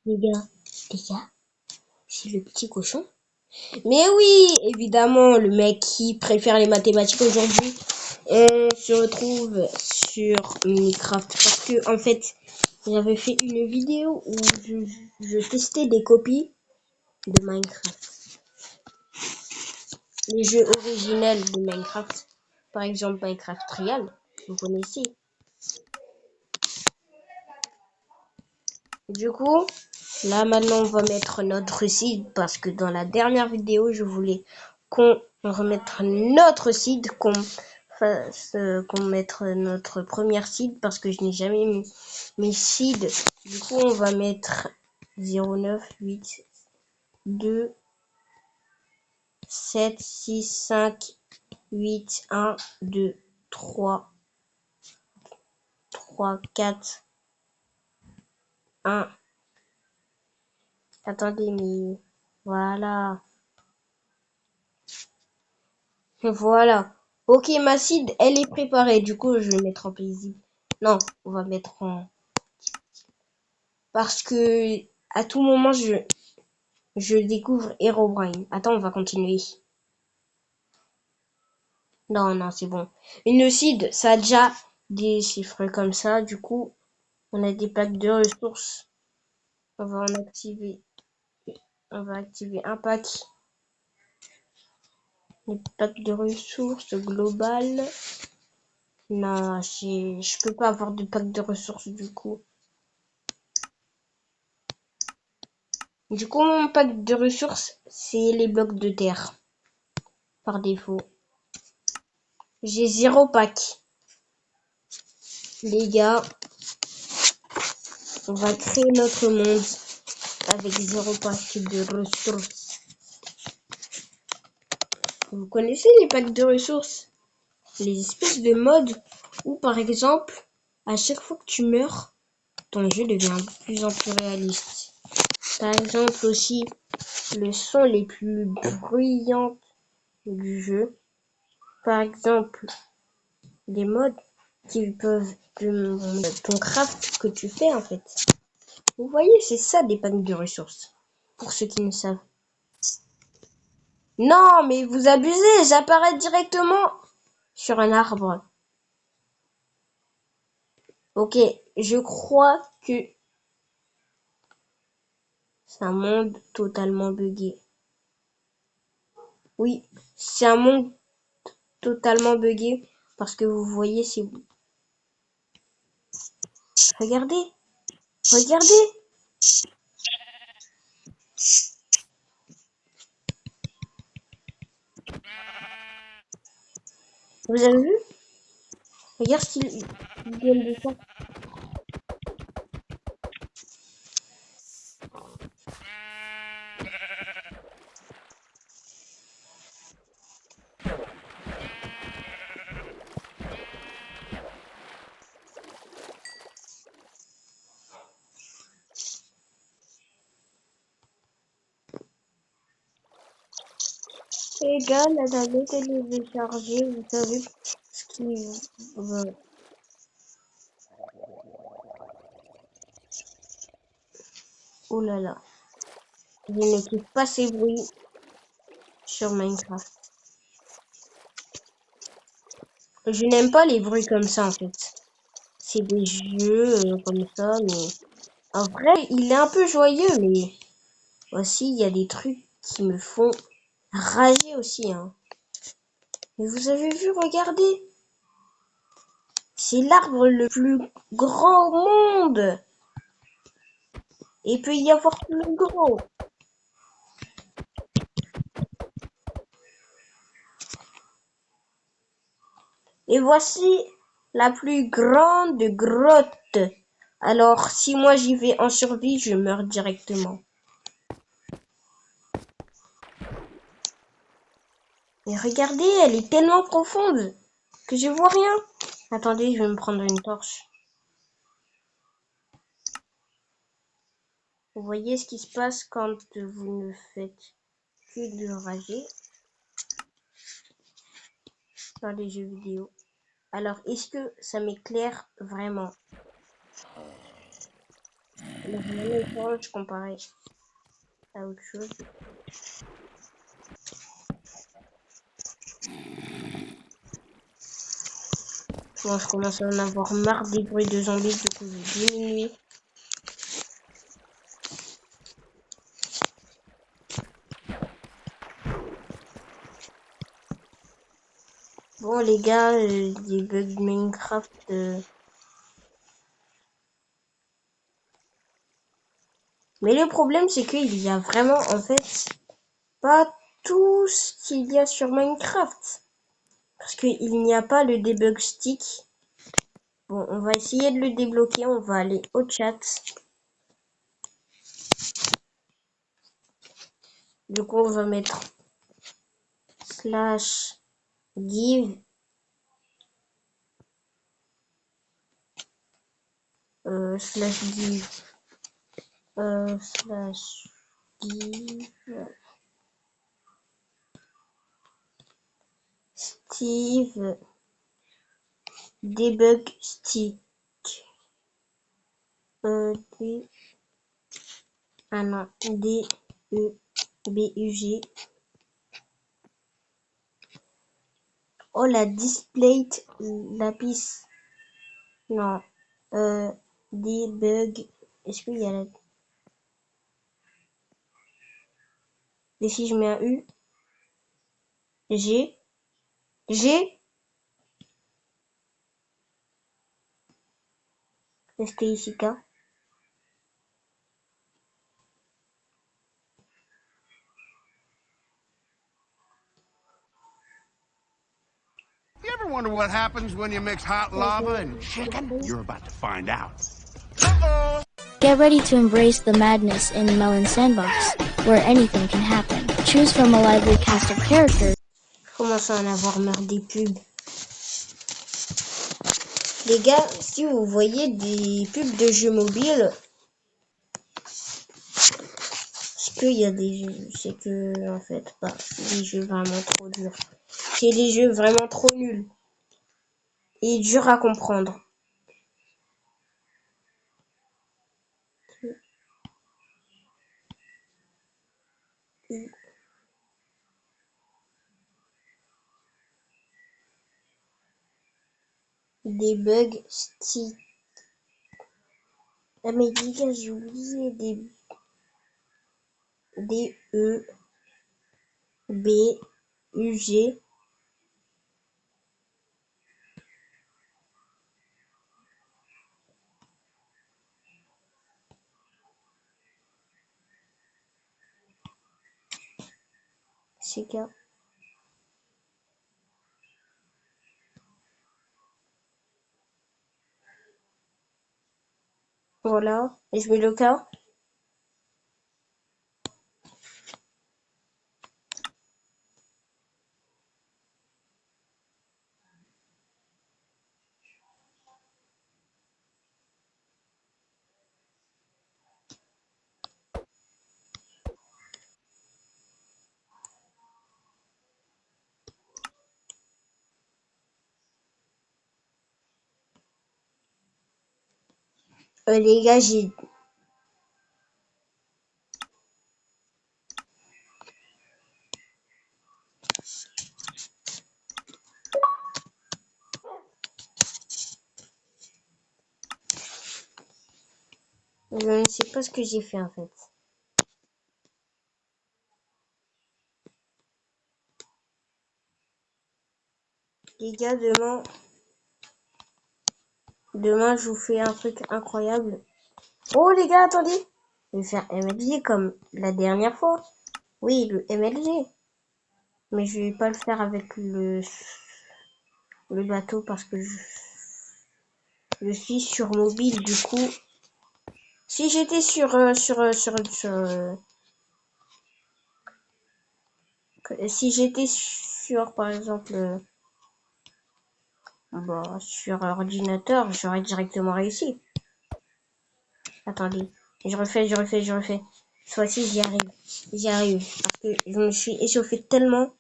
Les gars, c'est le petit cochon. Mais oui, évidemment, le mec qui préfère les mathématiques aujourd'hui, on se retrouve sur Minecraft parce que en fait, j'avais fait une vidéo où je testais des copies de Minecraft, les jeux originels de Minecraft, par exemple Minecraft Trial, vous connaissez. Du coup, là maintenant on va mettre notre site parce que dans la dernière vidéo je voulais qu'on remette notre site, qu'on fasse, qu'on mette notre première site parce que je n'ai jamais mis mes seeds. Du coup on va mettre 0982 7 6 5 8 1 2 3 3 4 1. Attendez, mais voilà. Voilà. Ok, ma seed, elle est préparée. Du coup, je vais mettre en paisible. Non, on va mettre en... Parce que à tout moment, je découvre Herobrine. Attends, on va continuer. Non, non, c'est bon. Une seed, ça a déjà des chiffres comme ça. Du coup, on a des packs de ressources. On va en activer. On va activer un pack. Les packs de ressources globales. Non, je peux pas avoir de pack de ressources du coup. Du coup, mon pack de ressources, c'est les blocs de terre. Par défaut. J'ai 0 pack. Les gars, on va créer notre monde avec 0 pack de ressources. Vous connaissez les packs de ressources? Les espèces de modes où, par exemple, à chaque fois que tu meurs, ton jeu devient de plus en plus réaliste. Par exemple aussi, le son les plus bruyants du jeu. Par exemple, des modes qui peuvent ton craft que tu fais en fait. Vous voyez, c'est ça des packs de ressources. Pour ceux qui ne savent. Non, mais vous abusez, j'apparais directement sur un arbre. Ok, je crois que c'est un monde totalement buggé. Oui, c'est un monde totalement buggé parce que vous voyez, c'est... Regardez, regardez. Vous avez vu? Regarde ce qu'il vient de faire. Les gars, la tablette elle est déchargée, vous savez ce qui... Oh là là, je ne kiffe pas ces bruits sur Minecraft. Je n'aime pas les bruits comme ça en fait. C'est des jeux comme ça, mais en vrai, il est un peu joyeux, mais aussi il y a des trucs qui me font rager aussi, hein. Mais vous avez vu, regardez, c'est l'arbre le plus grand au monde. Et il peut y avoir plus gros. Et voici la plus grande grotte. Alors, si moi j'y vais en survie, je meurs directement. Mais regardez, elle est tellement profonde que je vois rien. Attendez, je vais me prendre une torche. Vous voyez ce qui se passe quand vous ne faites que de rager dans les jeux vidéo. Alors, est-ce que ça m'éclaire vraiment? rien ne change comparé à autre chose. Bon, je commence à en avoir marre des bruits de zombies, du coup je diminue. Bon les gars, des bugs Minecraft. Mais le problème c'est qu'il y a vraiment en fait pas tout ce qu'il y a sur Minecraft. Parce qu'il n'y a pas le debug stick. Bon, on va essayer de le débloquer. On va aller au chat. Du coup, on va mettre /give /give /give Steve debug stick D ah non D E B U G. Oh la display lapis non debug. Est-ce qu'il y a la... Et si je mets un U G G STICK. You ever wonder what happens when you mix hot lava and chicken? You're about to find out. Get ready to embrace the madness in Melon Sandbox, where anything can happen. Choose from a lively cast of characters. Je commence à en avoir marre des pubs. Les gars, si vous voyez des pubs de jeux mobiles, c'est qu'il y a des jeux, c'est que en fait, bah, c'est des jeux vraiment trop durs. C'est des jeux vraiment trop nuls et durs à comprendre. Des bugs stick. Ah mais les gars, j'ai oublié des E B U G. C'est quoi? Voilà, et je mets le cas. Les gars, j'ai... Je ne sais pas ce que j'ai fait en fait. Les gars, demain je vous fais un truc incroyable. Oh les gars, attendez. Je vais faire MLG comme la dernière fois. Oui, le MLG. Mais je vais pas le faire avec le bateau parce que je suis sur mobile du coup. Si j'étais si j'étais sur par exemple bon, sur ordinateur, j'aurais directement réussi. Attendez, je refais. Cette fois-ci, j'y arrive parce que je me suis échauffé tellement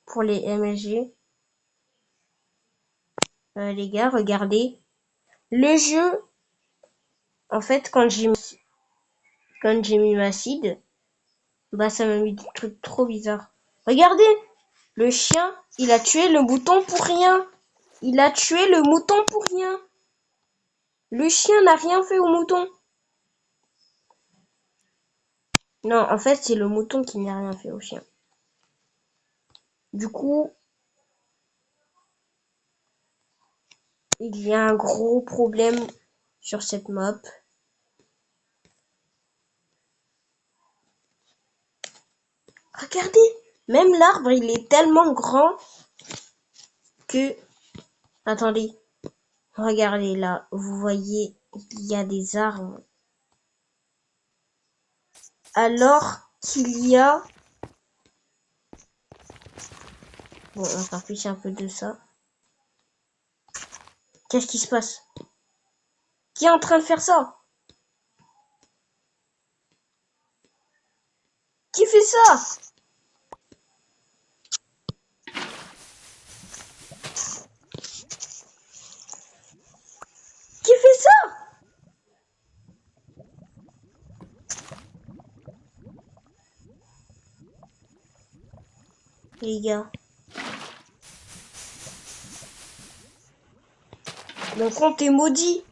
pour les MLG. Les gars, regardez. Le jeu En fait, quand j'ai mis ma seed, bah ça m'a mis des trucs trop bizarres. Regardez, le chien, il a tué le mouton pour rien. Il a tué le mouton pour rien. Le chien n'a rien fait au mouton. Non, en fait, c'est le mouton qui n'a rien fait au chien. Du coup, il y a un gros problème sur cette map. Regardez, même l'arbre, il est tellement grand que... Attendez, regardez là, vous voyez, il y a des arbres. Alors qu'il y a... Bon, on s'affiche un peu de ça. Qu'est-ce qui se passe? Qui est en train de faire ça? Qui fait ça? Qui fait ça? Les gars. Mon compte est maudit.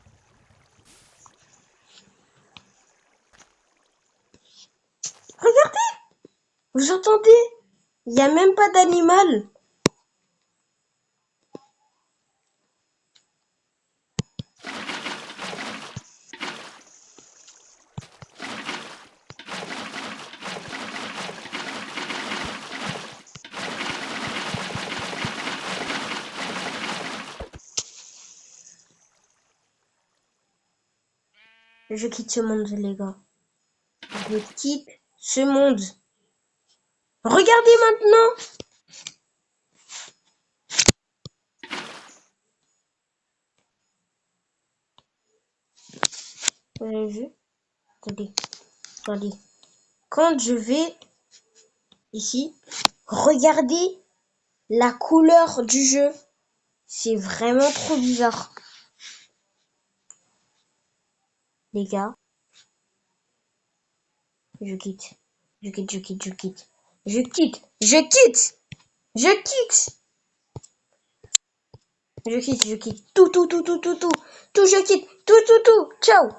Regardez! Vous entendez? Il n'y a même pas d'animal. Je quitte ce monde, les gars. Je quitte ce monde. Regardez maintenant! Vous avez vu? Attendez, attendez. Quand je vais ici, regardez la couleur du jeu. C'est vraiment trop bizarre. Les gars, je quitte. Je quitte, je quitte, je quitte. Je quitte, je quitte! Je quitte! Je quitte, je quitte. Tout, je quitte. Tout. Ciao!